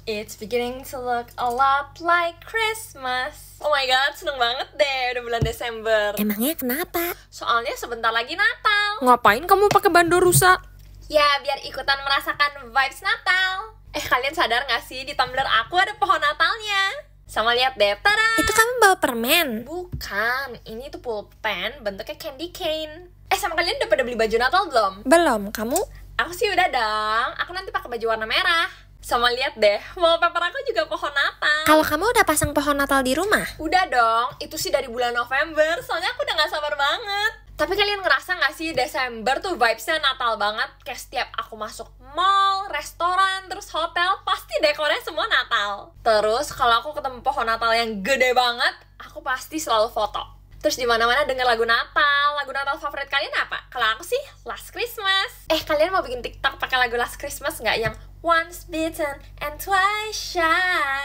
It's beginning to look a lot like Christmas. Oh my god, seneng banget deh udah bulan Desember. Emangnya kenapa? Soalnya sebentar lagi Natal. Ngapain kamu pakai bando rusa? Ya, biar ikutan merasakan vibes Natal. Kalian sadar gak sih di tumbler aku ada pohon Natalnya? Sama lihat deh, tada! Itu kamu bawa permen? Bukan, ini tuh pulpen bentuknya candy cane. Sama kalian udah pada beli baju Natal belum? Belum, kamu? Aku sih udah dong, aku nanti pakai baju warna merah. Sama lihat deh, wallpaper aku juga pohon Natal. Kalau kamu udah pasang pohon Natal di rumah? Udah dong, itu sih dari bulan November, soalnya aku udah gak sabar banget. Tapi kalian ngerasa gak sih Desember tuh vibesnya Natal banget? Kayak setiap aku masuk mall, restoran, terus hotel, pasti dekornya semua Natal. Terus kalau aku ketemu pohon Natal yang gede banget, aku pasti selalu foto. Terus di mana-mana denger lagu Natal. Lagu Natal favorit kalian apa? Kalau aku sih Last Christmas. Kalian mau bikin TikTok pakai lagu Last Christmas nggak yang Once bitten and twice shy?